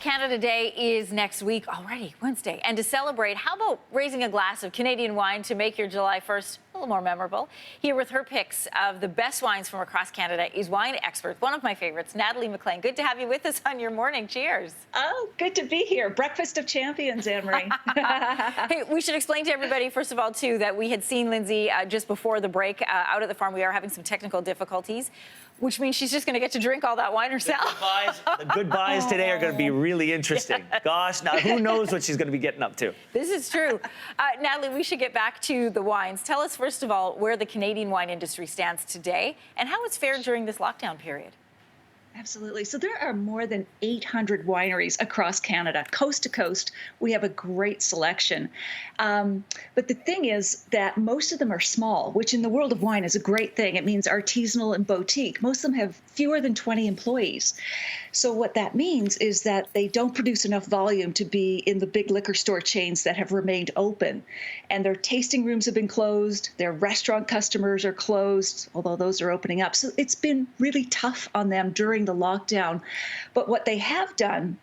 Canada Day is next week already, Wednesday. And to celebrate, how about raising a glass of Canadian wine to make your July 1st a little more memorable? Here with her picks of the best wines from across Canada is wine expert, one of my favorites, Natalie McLean. Good to have you with us on your morning. Cheers. Oh, good to be here. Breakfast of champions, Anne-Marie. Hey, we should explain to everybody, first of all, too, that we had seen Lindsey just before the break out at the farm. We are having some technical difficulties, which means she's just going to get to drink all that wine herself. The goodbyes today are going to be really interesting. Yeah. Gosh, now who knows what she's going to be getting up to. This is true. Natalie, we should get back to the wines. Tell us, first of all, where the Canadian wine industry stands today and how it's fared during this lockdown period. Absolutely. So there are more than 800 wineries across Canada, coast to coast. We have a great selection. But the thing is that most of them are small, which in the world of wine is a great thing. It means artisanal and boutique. Most of them have fewer than 20 employees. So what that means is that they don't produce enough volume to be in the big liquor store chains that have remained open. And their tasting rooms have been closed. Their restaurant customers are closed, although those are opening up. So it's been really tough on them during the lockdown. But what they have done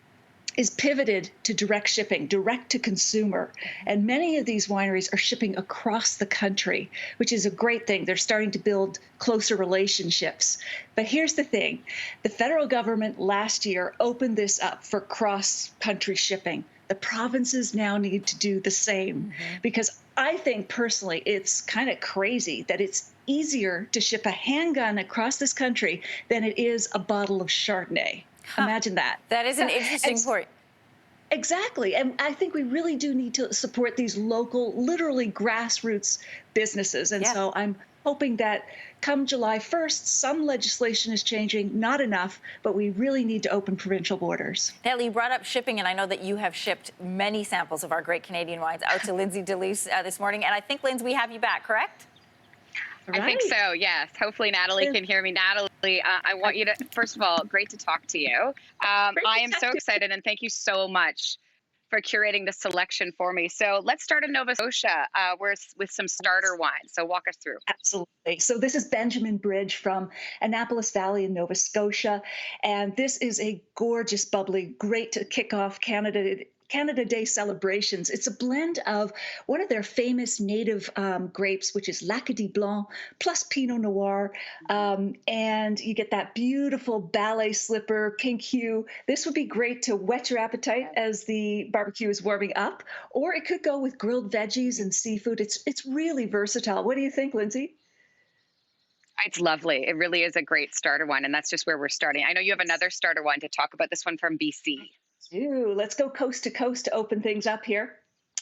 is pivoted to direct shipping, direct to consumer. And many of these wineries are shipping across the country, which is a great thing. They're starting to build closer relationships. But here's the thing. The federal government last year opened this up for cross-country shipping. The provinces now need to do the same because I think personally it's kind of crazy that it's easier to ship a handgun across this country than it is a bottle of Chardonnay. Imagine that. That is an interesting point. Exactly. And I think we really do need to support these local, literally grassroots businesses. And so I'm hoping that come July 1st, some legislation is changing, not enough, but we really need to open provincial borders. Natalie, you brought up shipping, and I know that you have shipped many samples of our great Canadian wines out to Lindsey Deluce this morning. And I think, Lindsey, we have you back, correct? Right. I think so, yes. Hopefully Natalie can hear me. Natalie, I want you to, first of all, great to talk to you. I am so excited, and thank you so much for curating the selection for me. So let's start in Nova Scotia with some starter wine. So walk us through. Absolutely. So this is Benjamin Bridge from Annapolis Valley in Nova Scotia. And this is a gorgeous, bubbly, great to kick off Canada Day celebrations. It's a blend of one of their famous native grapes, which is L'Acadie Blanc, plus Pinot Noir. And you get that beautiful ballet slipper, pink hue. This would be great to whet your appetite as the barbecue is warming up, or it could go with grilled veggies and seafood. It's really versatile. What do you think, Lindsey? It's lovely. It really is a great starter wine, and that's just where we're starting. I know you have another starter wine to talk about, this one from BC. Let's go coast to coast to open things up here.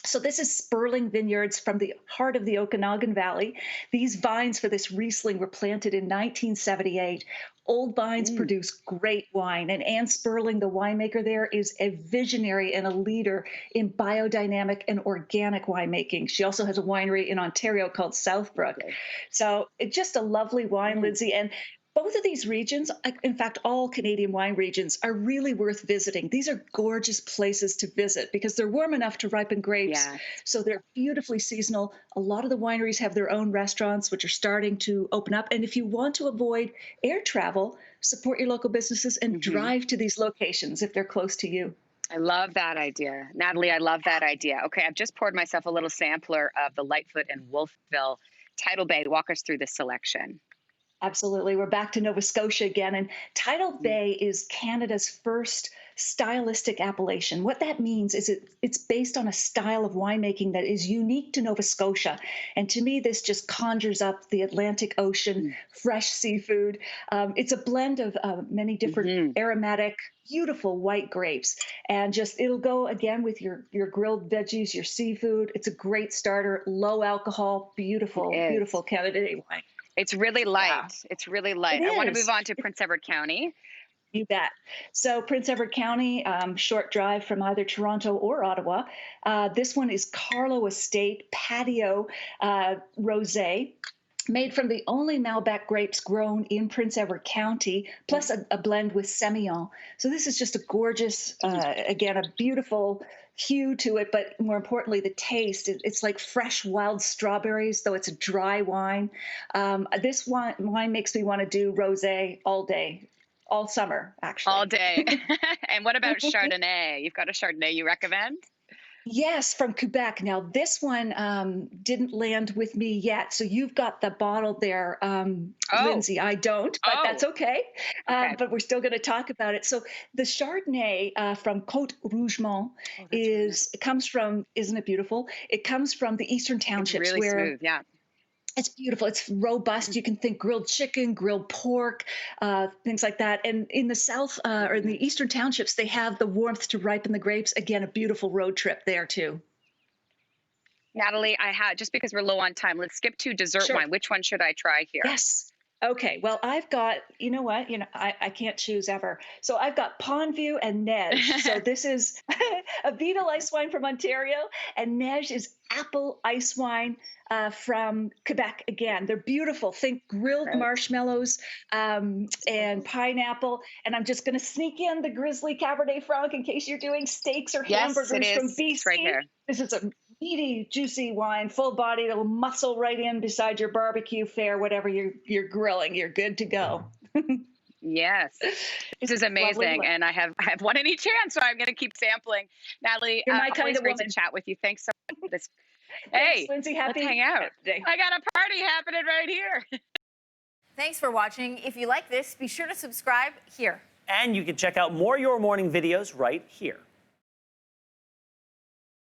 So this is Sperling Vineyards from the heart of the Okanagan Valley. These vines for this Riesling were planted in 1978. Old vines produce great wine. And Anne Sperling, the winemaker there, is a visionary and a leader in biodynamic and organic winemaking. She also has a winery in Ontario called Southbrook. So it's just a lovely wine, Lindsey. And both of these regions, in fact, all Canadian wine regions, are really worth visiting. These are gorgeous places to visit because they're warm enough to ripen grapes. So they're beautifully seasonal. A lot of the wineries have their own restaurants, which are starting to open up. And if you want to avoid air travel, support your local businesses and drive to these locations if they're close to you. I love that idea. Natalie, I love that idea. Okay, I've just poured myself a little sampler of the Lightfoot and Wolfville Tidal Bay. Walk us through this selection. Absolutely. We're back to Nova Scotia again. And Tidal Bay is Canada's first stylistic appellation. What that means is it's based on a style of winemaking that is unique to Nova Scotia. And to me, this just conjures up the Atlantic Ocean, fresh seafood. It's a blend of many different aromatic, beautiful white grapes. And just it'll go again with your grilled veggies, your seafood. It's a great starter, low alcohol, beautiful, beautiful Canada Day wine. It's really light. It's really light. I want to move on to Prince Edward County. You bet. So Prince Edward County, short drive from either Toronto or Ottawa. This one is Carlo Estate Patio Rosé, made from the only Malbec grapes grown in Prince Edward County, plus a blend with Semillon. So this is just a gorgeous, again, a beautiful hue to it, but more importantly, the taste. It's like fresh wild strawberries, though it's a dry wine. This wine makes me want to do rosé all day. all summer, actually. All day. And what about Chardonnay? You've got a Chardonnay you recommend? Yes, from Quebec. Now, this one didn't land with me yet. So you've got the bottle there, Lindsey. I don't, but that's okay. But we're still going to talk about it. So the Chardonnay from Côte Rougemont comes from, isn't it beautiful? It comes from the Eastern Townships. It's really smooth, yeah. It's beautiful. It's robust. You can think grilled chicken, grilled pork, things like that. And in the South or in the Eastern Townships, they have the warmth to ripen the grapes. Again, a beautiful road trip there too. Natalie, just because we're low on time, let's skip to dessert wine. Which one should I try here? Yes. Okay. Well, I've got, you know what? I can't choose ever. So I've got Pondview and Neige. So this is a Beetle ice wine from Ontario, and Neige is apple ice wine from Quebec. Again, they're beautiful. Think grilled marshmallows and pineapple. And I'm just going to sneak in the Grizzly Cabernet Franc in case you're doing steaks or hamburgers from BC. It's right here. This is a meaty, juicy wine, full-bodied. It'll muscle right in beside your barbecue fare, whatever you're grilling. You're good to go. Yes, this is amazing, and I have one in each hand, so I'm going to keep sampling. Natalie, you're my kind of great woman. to chat with you. Thanks so much for this. Hey, Lindsey, happy let's hang out. Day. I got a party happening right here. Thanks for watching. If you like this, be sure to subscribe here. And you can check out more Your Morning videos right here.